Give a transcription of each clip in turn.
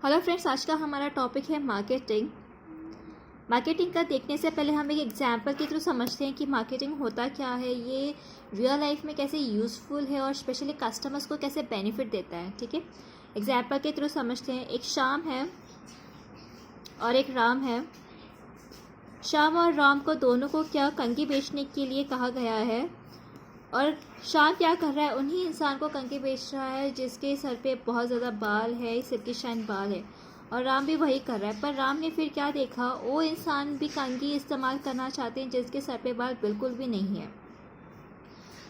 Hello friends, आज का हमारा टॉपिक है मार्केटिंग। मार्केटिंग का देखने से पहले हम एक एग्जांपल के थ्रू समझते हैं कि मार्केटिंग होता क्या है, ये रियल लाइफ में कैसे यूज़फुल है और स्पेशली कस्टमर्स को कैसे बेनिफिट देता है। ठीक है, एग्जांपल के थ्रू समझते हैं। एक श्याम है और एक राम है। श्याम और राम को दोनों को क्या कंघी बेचने के लिए कहा गया है और श्याम क्या कर रहा है, उन्हीं इंसान को कंघी बेच रहा है जिसके सर पे बहुत ज़्यादा बाल है, सिल्की शाइन बाल है, और राम भी वही कर रहा है। पर राम ने फिर क्या देखा, वो इंसान भी कंघी इस्तेमाल करना चाहते हैं जिसके सर पे बाल बिल्कुल भी नहीं है।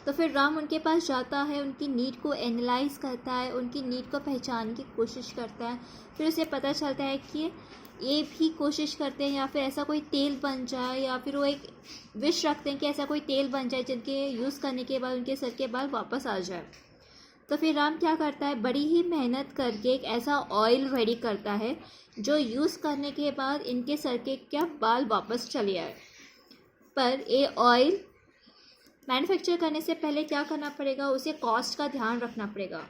तो फिर राम उनके पास जाता है, उनकी नीड को एनालाइज करता है, उनकी नीड को पहचानने की कोशिश करता है। फिर उसे पता चलता है कि ये भी कोशिश करते हैं या फिर ऐसा कोई तेल बन जाए, या फिर वो एक विश रखते हैं कि ऐसा कोई तेल बन जाए जिनके यूज़ करने के बाद उनके सर के बाल वापस आ जाए। तो फिर राम क्या करता है, बड़ी ही मेहनत करके एक ऐसा ऑयल रेडी करता है जो यूज़ करने के बाद इनके सर के क्या बाल वापस चले आए। पर ये ऑयल मैन्युफैक्चर करने से पहले क्या करना पड़ेगा, उसे कॉस्ट का ध्यान रखना पड़ेगा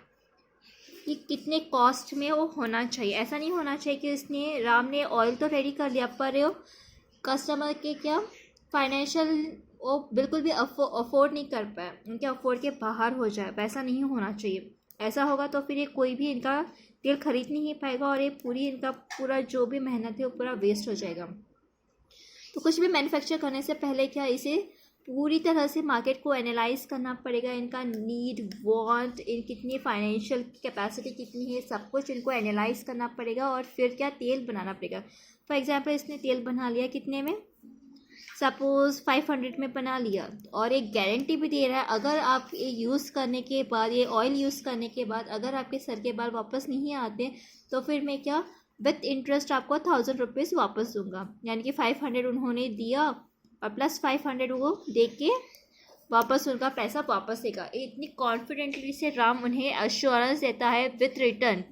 कि कितने कॉस्ट में वो होना चाहिए। ऐसा नहीं होना चाहिए कि राम ने ऑयल तो रेडी कर लिया पर वो कस्टमर के क्या फाइनेंशियल वो बिल्कुल भी अफोर्ड नहीं कर पाए, उनके अफोर्ड के बाहर हो जाए। वैसा नहीं होना चाहिए। ऐसा होगा तो फिर ये कोई भी इनका तेल खरीद नहीं पाएगा और ये इनका पूरा जो भी मेहनत है वो पूरा वेस्ट हो जाएगा। तो कुछ भी मैन्युफैक्चर करने से पहले क्या इसे पूरी तरह से मार्केट को एनालाइज करना पड़ेगा, इनका नीड वांट, इन कितनी फाइनेंशियल कैपेसिटी कितनी है, सब कुछ इनको एनालाइज करना पड़ेगा और फिर क्या तेल बनाना पड़ेगा। फॉर एग्जांपल इसने तेल बना लिया कितने में, सपोज़ 500 में बना लिया, और एक गारंटी भी दे रहा है अगर आप ये यूज़ करने के बाद, ये ऑयल यूज़ करने के बाद अगर आपके सर के बाल वापस नहीं आते तो फिर मैं क्या विथ इंटरेस्ट आपको 1000 रुपीज़ वापस दूंगा। यानी कि 500 उन्होंने दिया और प्लस 500 वो दे के वापस उनका पैसा वापस देगा। इतनी कॉन्फिडेंटली से राम उन्हें अश्योरेंस देता है विथ रिटर्न।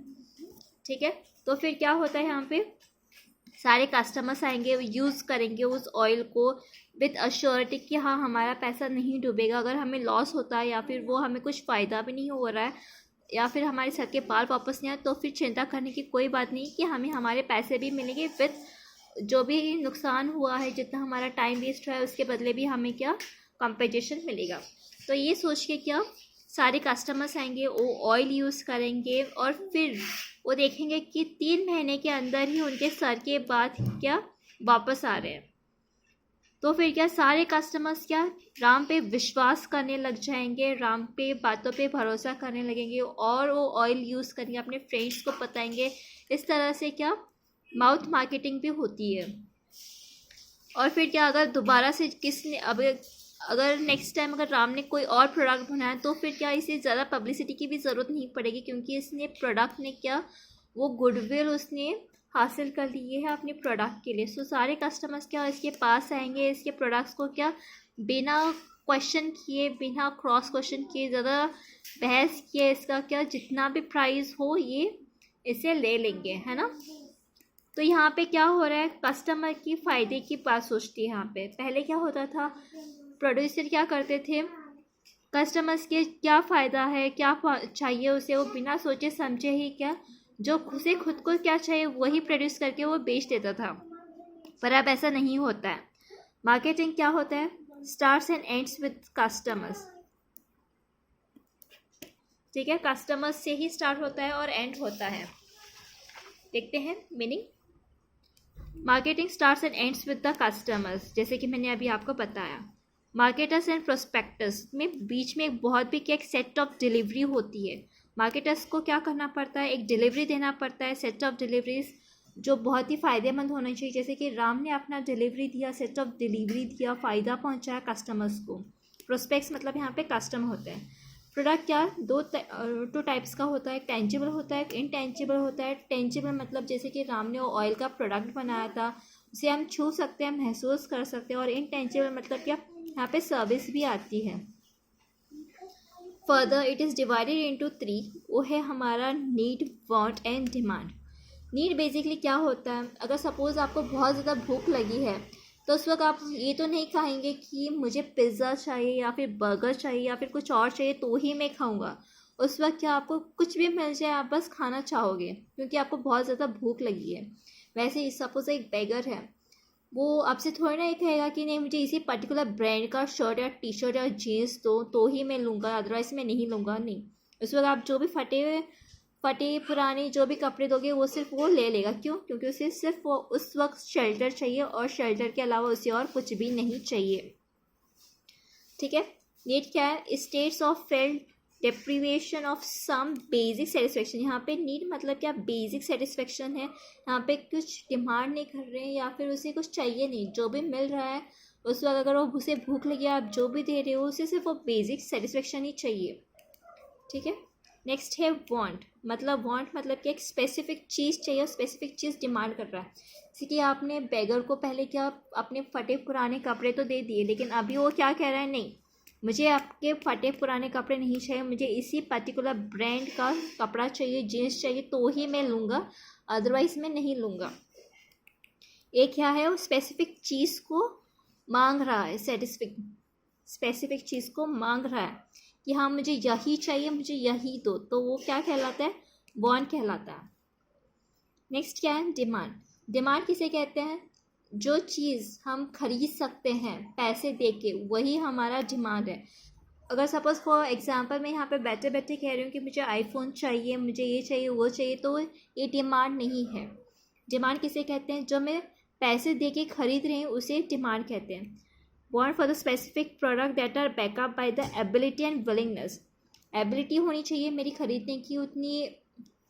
ठीक है, तो फिर क्या होता है, यहाँ पे सारे कस्टमर्स आएंगे, यूज़ करेंगे उस ऑयल को विथ अश्योरिटी कि हाँ हमारा पैसा नहीं डूबेगा। अगर हमें लॉस होता है या फिर वो हमें कुछ फ़ायदा भी नहीं हो रहा है या फिर हमारे सर के बाल वापस नहीं आए तो फिर चिंता करने की कोई बात नहीं कि हमें हमारे पैसे भी मिलेंगे विथ जो भी नुकसान हुआ है, जितना हमारा टाइम वेस्ट हुआ है उसके बदले भी हमें क्या कंपनसेशन मिलेगा। तो ये सोच के क्या सारे कस्टमर्स आएंगे, वो ऑयल यूज़ करेंगे और फिर वो देखेंगे कि 3 महीने के अंदर ही उनके सर के बाद क्या वापस आ रहे हैं। तो फिर क्या सारे कस्टमर्स क्या राम पे विश्वास करने लग जाएंगे, राम पे बातों पे भरोसा करने लगेंगे और वो ऑयल यूज़ करेंगे, अपने फ्रेंड्स को बताएंगे। इस तरह से क्या माउथ मार्केटिंग भी होती है। और फिर क्या अगर दोबारा से किसने अगर नेक्स्ट टाइम अगर राम ने कोई और प्रोडक्ट बनाया तो फिर क्या इसे ज़्यादा पब्लिसिटी की भी ज़रूरत नहीं पड़ेगी, क्योंकि इसने प्रोडक्ट ने क्या वो गुडविल उसने हासिल कर ली है अपने प्रोडक्ट के लिए। सो सारे कस्टमर्स क्या इसके पास आएंगे, इसके प्रोडक्ट्स को क्या बिना क्वेश्चन किए, बिना क्रॉस क्वेश्चन किए, ज़्यादा बहस किए, इसका क्या जितना भी प्राइस हो ये इसे ले लेंगे, है ना। तो यहाँ पे क्या हो रहा है, कस्टमर की फ़ायदे की बात सोचती है। यहाँ पे पहले क्या होता था, प्रोड्यूसर क्या करते थे, कस्टमर्स के क्या फ़ायदा है, क्या चाहिए उसे, वो बिना सोचे समझे ही क्या जो उसे खुद को क्या चाहिए वही प्रोड्यूस करके वो बेच देता था। पर अब ऐसा नहीं होता है। मार्केटिंग क्या होता है, starts and ends with customers. ठीक है, कस्टमर्स से ही स्टार्ट होता है और एंड होता है। देखते हैं meaning. Marketing starts and ends with the customers, जैसे कि मैंने अभी आपको बताया। मार्केटर्स एंड प्रोस्पेक्टर्स में बीच में एक बहुत भी क्या एक सेट ऑफ डिलीवरी होती है। मार्केटर्स को क्या करना पड़ता है, एक डिलीवरी देना पड़ता है, सेट ऑफ डिलीवरीज जो बहुत ही फ़ायदेमंद होनी चाहिए। जैसे कि राम ने अपना डिलीवरी दिया, सेट ऑफ डिलीवरी दिया, फ़ायदा पहुंचाया कस्टमर्स को। प्रोस्पेक्ट्स मतलब यहाँ पे कस्टमर होते हैं। प्रोडक्ट क्या टू टाइप्स का होता है, टेंजिबल होता है, इनटेंजिबल होता है। टेंजिबल मतलब जैसे कि राम ने ऑयल का प्रोडक्ट बनाया था, उसे हम छू सकते हैं, महसूस कर सकते हैं। और इनटेंजिबल मतलब क्या, यहाँ पे सर्विस भी आती है। Further it is divided into 3, वो है हमारा need, want and demand. Need basically क्या होता है, अगर सपोज़ आपको बहुत ज़्यादा भूख लगी है तो उस वक्त आप ये तो नहीं कहेंगे कि मुझे पिज़्ज़ा चाहिए या फिर बर्गर चाहिए या फिर कुछ और चाहिए तो ही मैं खाऊंगा। उस वक्त क्या आपको कुछ भी मिल जाए आप बस खाना चाहोगे क्योंकि आपको बहुत ज़्यादा भूख लगी है। वैसे ही सपोज एक बेगर है, वो आपसे थोड़ी ना ये कहेगा कि नहीं मुझे इसी पर्टिकुलर ब्रांड का शर्ट या टी शर्ट या जीन्स दो तो ही मैं लूँगा, अदरवाइज़ मैं नहीं लूँगा। नहीं, उस वक्त आप जो भी फटे पुराने जो भी कपड़े दोगे वो सिर्फ वो ले लेगा। क्यों? क्योंकि उसे सिर्फ वो उस वक्त शेल्टर चाहिए और शेल्टर के अलावा उसे और कुछ भी नहीं चाहिए। ठीक है। नीड क्या है? States of felt deprivation of some basic satisfaction. यहाँ पे नीड मतलब क्या? बेसिक सेटिस्फेक्शन है। यहाँ पे कुछ डिमांड नहीं कर रहे हैं या फिर उसे कुछ चाहिए नहीं, जो भी मिल रहा है उस वक्त अगर वो उसे भूख लगी आप जो भी दे रहे हो उसे सिर्फ वो बेसिक सेटिस्फेक्शन ही चाहिए। ठीक है। नेक्स्ट है वांट। वांट मतलब कि एक स्पेसिफिक चीज़ चाहिए और स्पेसिफिक चीज़ डिमांड कर रहा है। जैसे कि आपने बेगर को पहले क्या अपने फटे पुराने कपड़े तो दे दिए, लेकिन अभी वो क्या कह रहा है? नहीं, मुझे आपके फटे पुराने कपड़े नहीं चाहिए, मुझे इसी पर्टिकुलर ब्रांड का कपड़ा चाहिए, जीन्स चाहिए तो ही मैं लूँगा, अदरवाइज़ मैं नहीं लूँगा। एक क्या है? वो स्पेसिफिक चीज़ को मांग रहा है, स्पेसिफिक चीज़ को मांग रहा है कि हाँ मुझे यही चाहिए, मुझे यही दो, तो वो क्या कहलाता है? वांट कहलाता है। नेक्स्ट क्या है? डिमांड। डिमांड किसे कहते हैं? जो चीज़ हम खरीद सकते हैं पैसे दे के, वही हमारा डिमांड है। अगर सपोज फॉर एग्जांपल मैं यहाँ पे बैठे बैठे कह रही हूँ कि मुझे आईफोन चाहिए, मुझे ये चाहिए वो चाहिए, तो ये डिमांड नहीं है। डिमांड किसे कहते हैं? जो मैं पैसे दे के खरीद रहे हैं उसे डिमांड कहते हैं। Want for the specific product that are back up by the ability and willingness। Ability होनी चाहिए मेरी खरीदने की, उतनी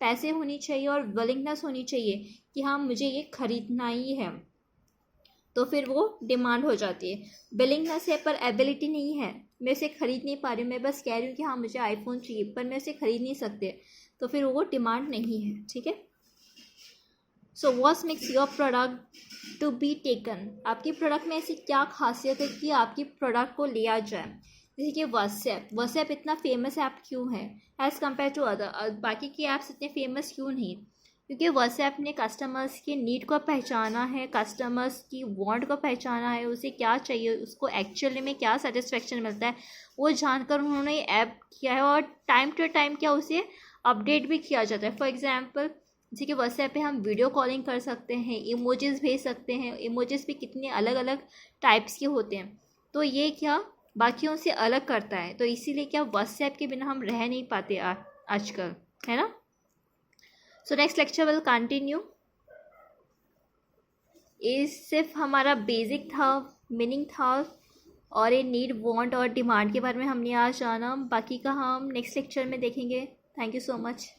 पैसे होनी चाहिए और विलिंगनेस होनी चाहिए कि हाँ मुझे ये खरीदना ही है, तो फिर वो डिमांड हो जाती है। विलिंगनेस है पर एबिलिटी नहीं है, मैं उसे खरीद नहीं पा रही हूँ, मैं बस कह रही हूँ कि हाँ मुझे आईफोन चाहिए पर मैं उसे खरीद नहीं सकते, तो फिर वो डिमांड नहीं है। ठीक है। So what makes your product to be taken. आपकी प्रोडक्ट में ऐसी क्या खासियत है कि आपकी प्रोडक्ट को लिया जाए? जैसे कि व्हाट्सएप इतना फेमस ऐप क्यों है एज़ कम्पेयर टू अदर? बाकी की ऐप्स इतने फेमस क्यों नहीं? क्योंकि व्हाट्सएप ने कस्टमर्स की नीड को पहचाना है, कस्टमर्स की वांट को पहचाना है, उसे क्या चाहिए, उसको एक्चुअली में क्या सेटिस्फेक्शन मिलता है वो जानकर उन्होंने ऐप किया है और टाइम टू टाइम क्या उसे अपडेट भी किया जाता है। फॉर एग्जाम्पल जैसे कि व्हाट्सएप पे हम वीडियो कॉलिंग कर सकते हैं, इमोजीज भेज सकते हैं, इमोजीज भी कितने अलग अलग टाइप्स के होते हैं, तो ये क्या बाकियों से अलग करता है, तो इसीलिए क्या व्हाट्सएप के बिना हम रह नहीं पाते आजकल, है ना। So next lecture will continue. ये सिर्फ हमारा बेसिक था, मीनिंग था, और ये नीड वांट और डिमांड के बारे में हमने आज जाना, बाकी का हम नेक्स्ट लेक्चर में देखेंगे। Thank you so much.